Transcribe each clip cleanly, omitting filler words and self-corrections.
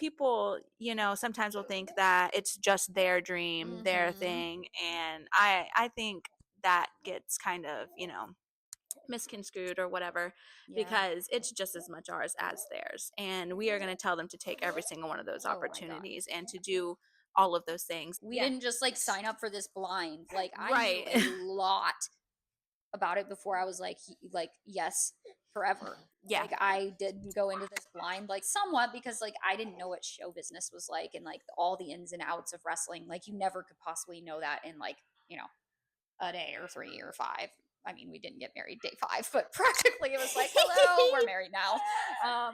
people, sometimes will think that it's just their dream, their thing, and I think that gets kind of, misconstrued or whatever, because it's just as much ours as theirs, and we are going to tell them to take every single one of those opportunities and to do all of those things. We didn't just like sign up for this blind. Like I Right. knew a lot about it before I was like yes, forever. Yeah. Like I didn't go into this blind, like somewhat, because like I didn't know what show business was like and like all the ins and outs of wrestling. Like you never could possibly know that in like, a day or 3 or 5. I mean, we didn't get married day 5, but practically it was like, hello, we're married now.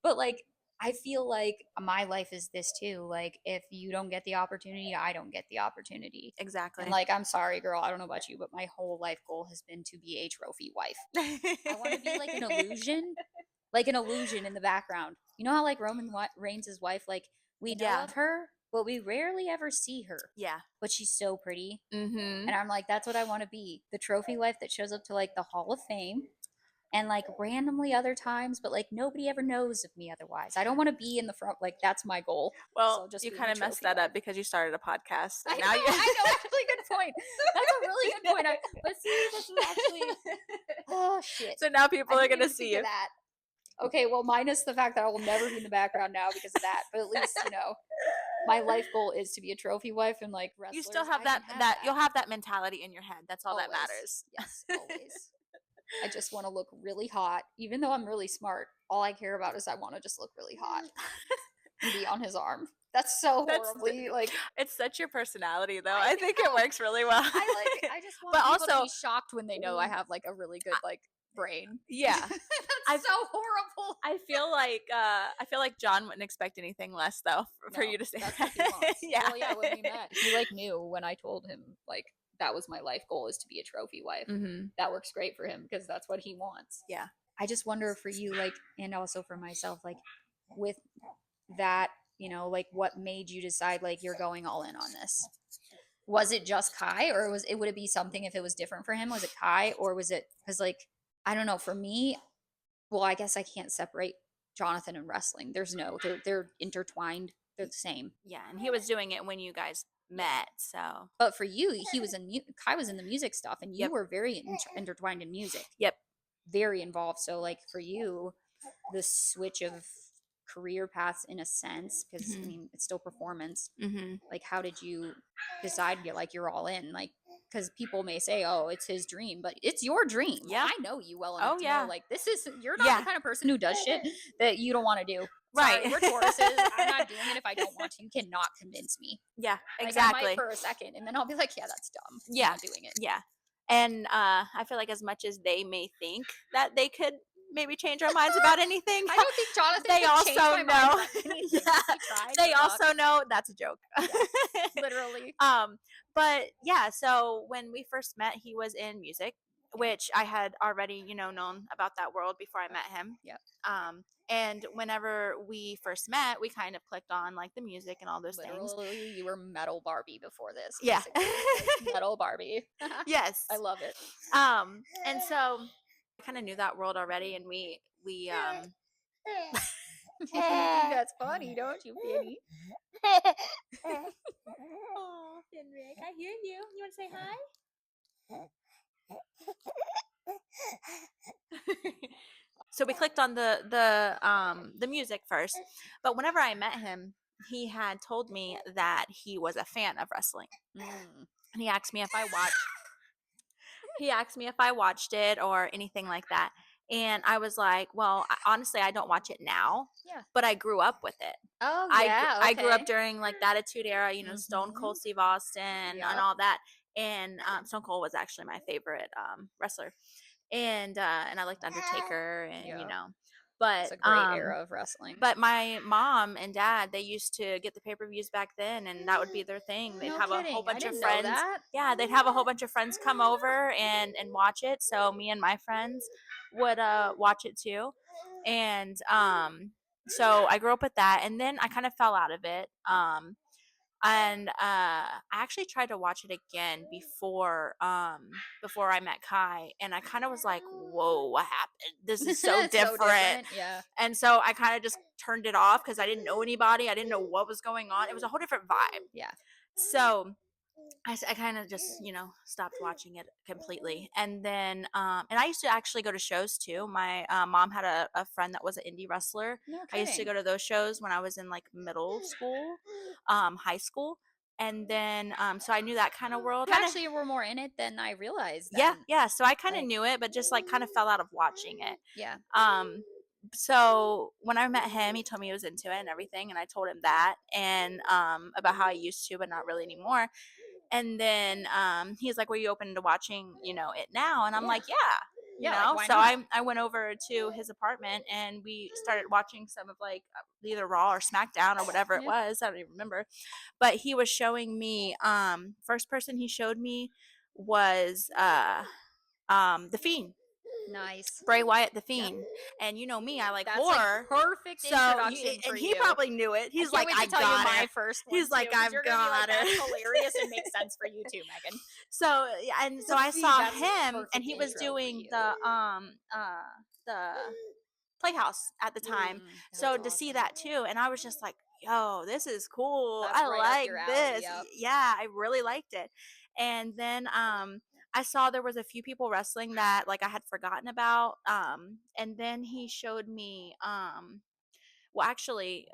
But like, I feel like my life is this too. Like, if you don't get the opportunity, I don't get the opportunity. Exactly. And like, I'm sorry, girl. I don't know about you, but my whole life goal has been to be a trophy wife. I want to be like an illusion in the background. You know how like Roman Reigns' wife, like we know of her, but we rarely ever see her. Yeah. But she's so pretty. Mm-hmm. And I'm like, that's what I want to be. The trophy wife that shows up to like the Hall of Fame and like randomly other times, but like nobody ever knows of me otherwise. I don't want to be in the front. Like that's my goal. Well, so you kind of messed that up because you started a podcast. I know, actually, good point. That's a really good point. But see, this is actually, oh shit. So now people are going to see you. That. Okay, well, minus the fact that I will never be in the background now because of that. But at least, my life goal is to be a trophy wife and like wrestlers. You still have that you'll have that mentality in your head. That's all always. That matters. Yes, always. I just want to look really hot. Even though I'm really smart, all I care about is I want to just look really hot and be on his arm. That's so horribly like. It's such your personality, though. I think it works really well. I just want people to be shocked when they know I have like a really good like brain. Yeah. That's so horrible. I feel like John wouldn't expect anything less though for you to say that's that. What he wants. Yeah. Well, yeah, when we met, he like knew when I told him like that was my life goal is to be a trophy wife. Mm-hmm. That works great for him because that's what he wants. Yeah. I just wonder for you, like, and also for myself, like with that, like what made you decide like you're going all in on this? Was it just Kai, or would it be something if it was different for him? Was it Kai, or was it because like I don't know, for me, well, I guess I can't separate Jonathan and wrestling. There's no, they're intertwined. They're the same. Yeah, and he was doing it when you guys met, so. But for you, Kai was in the music stuff, and you were very intertwined in music. Yep. Very involved. So, like, for you, the switch of career paths in a sense, because, I mean, it's still performance. Mm-hmm. Like, how did you decide you're all in? Like, because people may say, oh, it's his dream, but it's your dream. Yeah. I know you well enough to know, like, you're not the kind of person who does shit that you don't want to do. Right. Sorry, we're Tauruses. I'm not doing it if I don't want to. You cannot convince me. Yeah, exactly. Like, I might for a second, and then I'll be like, yeah, that's dumb. Yeah. I'm not doing it. Yeah. And I feel like as much as they may think that they could maybe change our minds about anything, I don't think Jonathan they also know. They also know that's a joke. Yeah, literally. But yeah, so when we first met, he was in music, which I had already, known about that world before I met him. Yeah. And whenever we first met, we kind of clicked on like the music and all those things. Literally, you were metal Barbie before this. Yeah. Metal Barbie. Yes. I love it. And so I kind of knew that world already, and we That's funny, don't you, Penny? Oh, Fenrik, I hear you. You want to say hi? So we clicked on the music first, but whenever I met him, he had told me that he was a fan of wrestling, and he asked me if I watched. He asked me if I watched it or anything like that. And I was like, well, honestly, I don't watch it now. Yeah. But I grew up with it. Oh, yeah. I grew up during like the Attitude Era, Stone Cold Steve Austin and all that. And Stone Cold was actually my favorite wrestler. And I liked Undertaker and, But it's a great era of wrestling. But my mom and dad, they used to get the pay-per-views back then, and that would be their thing. They'd have a whole bunch of friends. Yeah, they'd have a whole bunch of friends come over and watch it. So me and my friends would watch it too. And so I grew up with that, and then I kind of fell out of it. And I actually tried to watch it again before I met Kai, and I kind of was like, "Whoa, what happened? This is so It's so different." different. Yeah. And so I kind of just turned it off because I didn't know anybody. I didn't know what was going on. It was a whole different vibe. Yeah. So I kind of just, stopped watching it completely. And then, and I used to actually go to shows too. My mom had a friend that was an indie wrestler. No I used to kidding. go to those shows when I was in like middle school, high school. And then, so I knew that kind of world. You actually were more in it than I realized Yeah, then. yeah. So I kind of Like, knew it, but just like kind of fell out of watching it. yeah. Um, so when I met him, he told me he was into it and everything, and I told him that and about how I used to, but not really anymore. And then he's like, "Were you open to watching, it now?" And I'm Yeah. like, "Yeah." Yeah, like, why So not? I went over to his apartment and we started watching some of like either Raw or SmackDown or whatever it Yeah. was. I don't even remember. But he was showing me first person he showed me was The Fiend. Nice. Bray Wyatt, the Yep. Fiend. And you know me, I like That's like horror. perfect So introduction for and he you. probably knew it. I He's can't like, wait "I to tell you got my it." first one He's like, too, 'cause "I've you're gonna be like, got that's it." hilarious and makes sense for you too, Megan. So yeah, and so The I Fiend, saw that's a him, and perfect he was intro for doing you. the Playhouse at the time. So That's to see awesome. that too, and I was just like, "Yo, this is cool. That's I right up like your alley. this." Yep. Yeah, I really liked it. And then I saw there was a few people wrestling that like I had forgotten about. And then he showed me well actually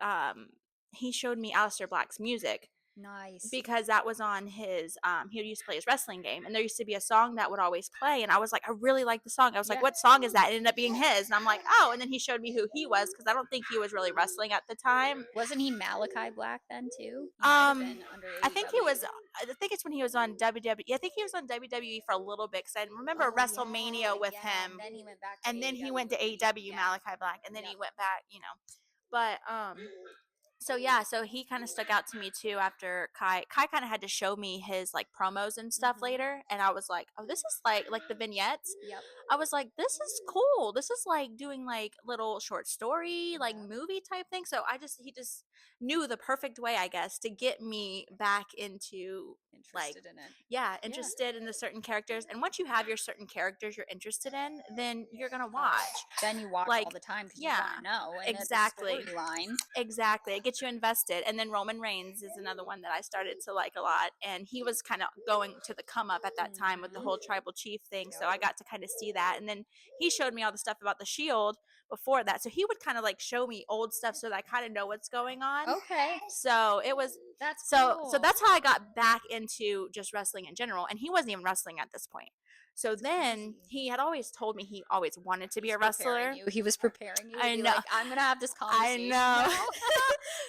he showed me Aleister Black's music Nice. because that was on his he used to play his wrestling game, and there used to be a song that would always play, and I was like, I really like the song. I was like, Yeah. what song is that? It ended up being his, and I'm like, oh. And then he showed me who he was because I don't think he was really wrestling at the time. Wasn't he Malachi Black then too? He might have been under I think he was. AEW. I think it's when he was on WWE. I think he was on WWE for a little bit because I remember Oh, WrestleMania with yeah, him, and then he went back to and then he AEW went to with me. AEW, Yeah. Malachi Black, and then Yep. he went back. But so yeah, so he kind of stuck out to me too after Kai kind of had to show me his like promos and stuff later, and I was like, oh, this is like the vignettes. Yep. I was like, this is cool. This is like doing like little short story like Yep. movie type thing. So he just knew the perfect way, I guess, to get me back into like Interested in it. yeah, interested in the certain characters. And once you have your certain characters you're interested in, then you're gonna watch. Then you watch Like, all the time because you yeah, want to know. And exactly. the storyline. Exactly. It gets you invested. And then Roman Reigns is another one that I started to like a lot. And he was kind of going to the come up at that time with the whole tribal chief thing. So I got to kind of see that. And then he showed me all the stuff about the Shield before that. So he would kind of like show me old stuff so that I kind of know what's going on. Okay. So it was That's so cool. so that's how I got back into just wrestling in general. And he wasn't even wrestling at this point. So then he had always told me he always wanted to be a wrestler. He was preparing you. I To be know. like, I'm gonna have this I conversation. know. Now.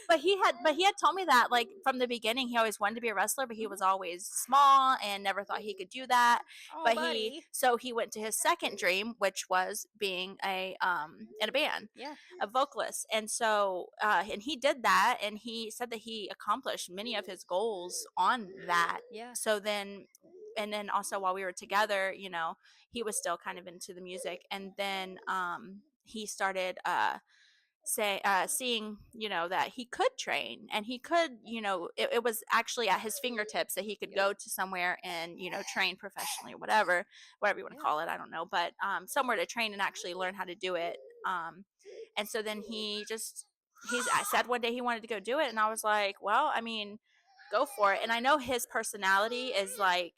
but he had told me that like from the beginning he always wanted to be a wrestler, but he was always small and never thought he could do that. Oh, But buddy. he went to his second dream, which was being in a band, Yeah. a vocalist. And so and he did that, and he said that he accomplished many of his goals on that. Yeah. So then and then also while we were together, he was still kind of into the music. And then he started seeing that he could train, and he could it was actually at his fingertips that he could go to somewhere and train professionally, whatever you want to call it, I don't know, but somewhere to train and actually learn how to do it. And so then I said one day he wanted to go do it, and I was like, well, I mean, go for it. And I know his personality is like,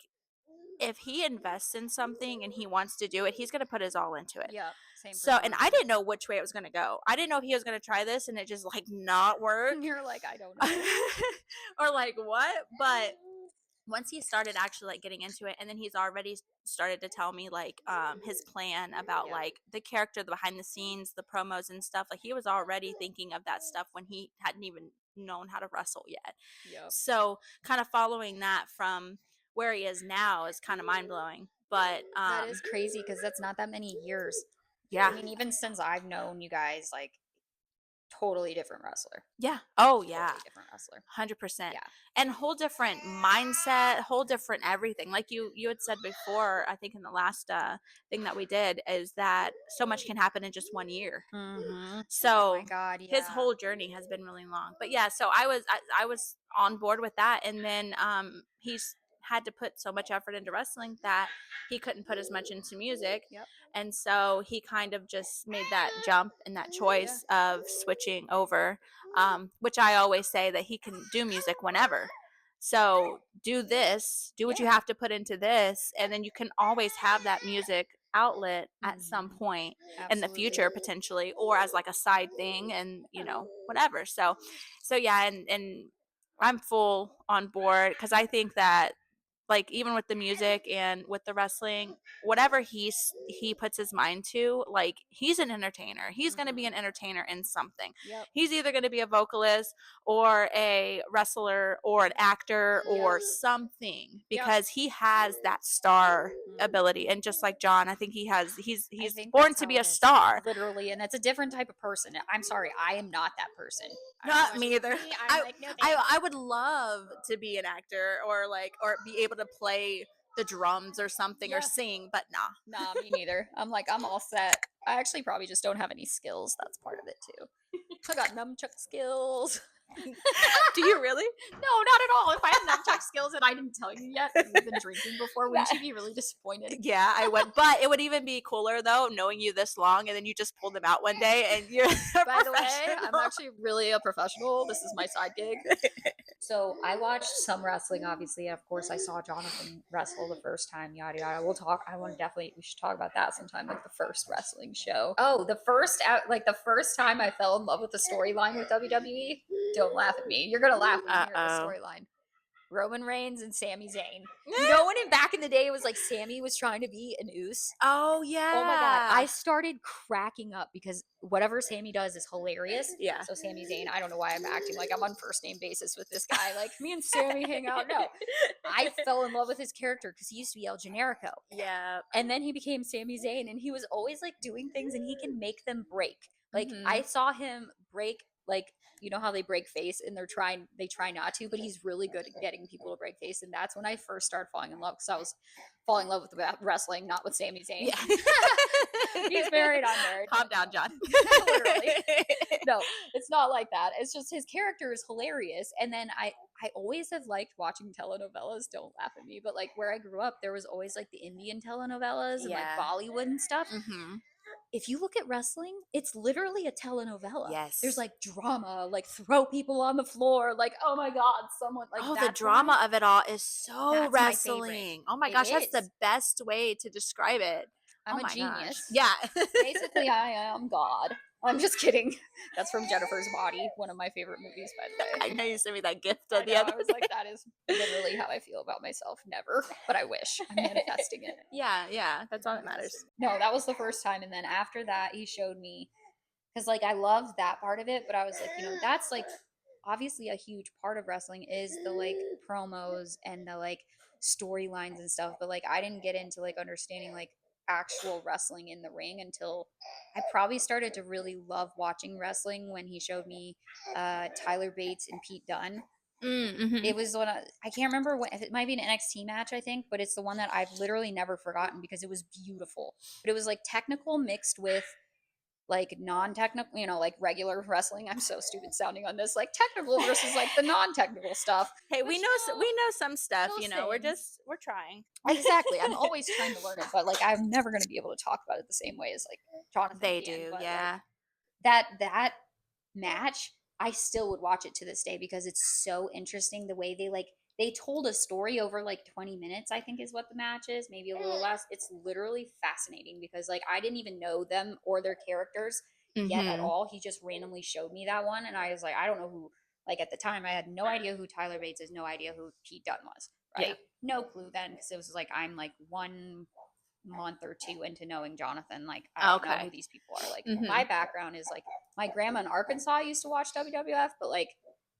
if he invests in something and he wants to do it, he's going to put his all into it. Yeah. Same. So, and I didn't know which way it was going to go. I didn't know if he was going to try this and it just like not work. You're like, I don't know. Or like what? But once he started actually like getting into it, and then he's already started to tell me like his plan about like the character, the behind the scenes, the promos and stuff. Like he was already thinking of that stuff when he hadn't even known how to wrestle yet. Yep. So kind of following that from where he is now is kind of mind-blowing. But that is crazy because that's not that many years. yeah, I mean, even since I've known you guys, like totally different wrestler. Yeah. Oh yeah. Totally different wrestler. 100%. Yeah. And whole different mindset, whole different everything. Like you had said before, I think in the last thing that we did, is that so much can happen in just 1 year. Mm-hmm. So Oh my God, his yeah. whole journey has been really long. But yeah, so I was on board with that, and then he's had to put so much effort into wrestling that he couldn't put as much into music. Yep. And so he kind of just made that jump and that choice of switching over, which I always say that he can do music whenever. So do what you have to put into this, and then you can always have that music outlet at some point in the future potentially, or as like a side thing, and whatever. So yeah, and I'm full on board, because I think that, like, even with the music and with the wrestling, whatever he puts his mind to, like, he's an entertainer. He's going to be an entertainer in something. Yep. He's either going to be a vocalist or a wrestler or an actor or something, because he has that star ability. And just like John, I think he's born to be a star. Literally, and that's a different type of person. I'm sorry, I am not that person. Not me either. I'm like, no, I would love to be an actor, or be able to play the drums or something, or sing, but nah, me neither. I'm like, I'm all set. I actually probably just don't have any skills. That's part of it too. I got nunchuck skills. Do you really? No, not at all. If I had nunchuck skills and I didn't tell you yet, and you've been drinking before, wouldn't you be really disappointed? Yeah, I would. But it would even be cooler though, knowing you this long, and then you just pulled them out one day, and you're By the way, I'm actually really a professional. This is my side gig. So I watched some wrestling, obviously. Of course, I saw Jonathan wrestle the first time, yada yada. We'll talk. We should talk about that sometime, like the first wrestling show. Oh, the first time I fell in love with the storyline with WWE. Don't laugh at me. You're gonna laugh when you hear the storyline. Roman Reigns and Sami Zayn. You know when back in the day it was like Sami was trying to be an Uce? Oh yeah. Oh my God. I started cracking up because whatever Sami does is hilarious. Yeah. So Sami Zayn, I don't know why I'm acting like I'm on first name basis with this guy. Like me and Sami hang out. No. I fell in love with his character because he used to be El Generico. Yeah. And then he became Sami Zayn, and he was always like doing things and he can make them break. Like I saw him break, like, you know how they break face and they try not to, but he's really good at getting people to break face. And that's when I first started falling in love, because I was falling in love with wrestling, not with Sami Zayn. Yeah. He's married, I'm married. Calm down, John. Literally. No, it's not like that. It's just his character is hilarious. And then I always have liked watching telenovelas. Don't laugh at me, but like where I grew up, there was always like the Indian telenovelas and like Bollywood and stuff. Mm-hmm. If you look at wrestling, it's literally a telenovela. Yes. There's like drama, like throw people on the floor, like, oh my God, someone like the drama of it all is so wrestling. Oh my gosh, that's the best way to describe it. I'm a genius. Gosh. Yeah. Basically, I am God. I'm just kidding. That's from Jennifer's Body, one of my favorite movies, by the way. I know you sent me that gift the other day. I was like, that is literally how I feel about myself. Never, but I wish. I'm manifesting it. Yeah, that's all that matters. No, that was the first time, and then after that, he showed me, because like I loved that part of it, but I was like, that's like obviously a huge part of wrestling is the like promos and the like storylines and stuff, but like I didn't get into like understanding like actual wrestling in the ring until I probably started to really love watching wrestling when he showed me Tyler Bates and Pete Dunne. Mm-hmm. It was I can't remember what, it might be an NXT match, I think, but it's the one that I've literally never forgotten because it was beautiful. But it was like technical mixed with like non-technical, like regular wrestling. I'm so stupid sounding on this, like technical versus like the non-technical stuff. Hey, we know some stuff, we're trying. Exactly. I'm always trying to learn it, but like I'm never going to be able to talk about it the same way as like Jonathan. They do, yeah. Like, that match, I still would watch it to this day because it's so interesting the way they told a story over like 20 minutes, I think is what the match is, maybe a little less. It's literally fascinating because like I didn't even know them or their characters yet at all. He just randomly showed me that one, and I was like, I don't know who, like at the time I had no idea who Tyler Bates is, no idea who Pete Dunne was, right? Yeah. No clue then, because it was like I'm like 1 month or 2 into knowing Jonathan, like I don't know who these people are. Like my background is like my grandma in Arkansas used to watch WWF, but like,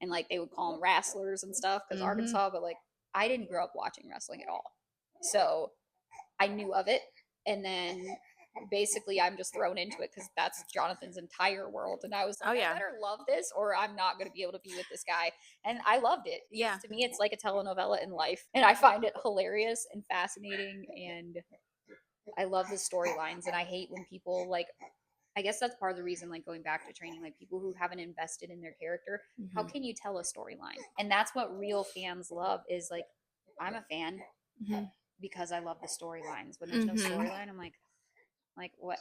and like they would call them wrestlers and stuff because Arkansas, but like I didn't grow up watching wrestling at all. So I knew of it. And then basically I'm just thrown into it because that's Jonathan's entire world. And I was like, Oh, yeah. I better love this or I'm not going to be able to be with this guy. And I loved it. Yeah. To me, it's like a telenovela in life. And I find it hilarious and fascinating. And I love the storylines. And I hate when people like, I guess that's part of the reason, like going back to training, like people who haven't invested in their character, how can you tell a storyline? And that's what real fans love is like, I'm a fan because I love the storylines. When there's no storyline, I'm like what?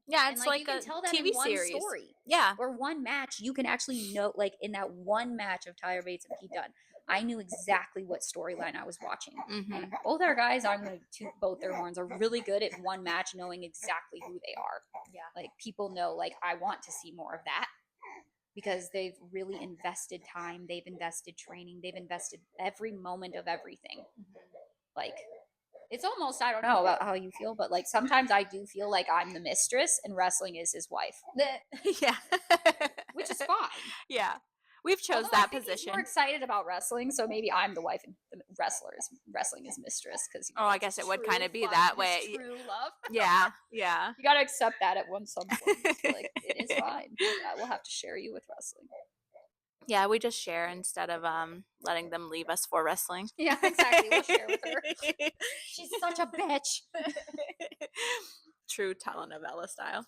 Yeah, and it's like you can a tell that TV in one series. story. Yeah. Or one match, you can actually know, like in that one match of Tyler Bates and Pete Dunne, I knew exactly what storyline I was watching. And both our guys, I'm going to toot both their horns, are really good at one match knowing exactly who they are. Yeah. Like people know, like I want to see more of that because they've really invested time, they've invested training, they've invested every moment of everything. Like it's almost, I don't know about how you feel, but like sometimes I do feel like I'm the mistress and wrestling is his wife. Yeah. Which is fine. Yeah. We've chose Although that I think position. He's more excited about wrestling, so maybe I'm the wife and the wrestling is mistress because I guess it would kind of be that way. True love. Yeah. Yeah. You gotta accept that at some point. Like it is fine. I will have to share you with wrestling. Yeah, we just share instead of letting them leave us for wrestling. Yeah, exactly. We'll share with her. She's such a bitch. True telenovela style.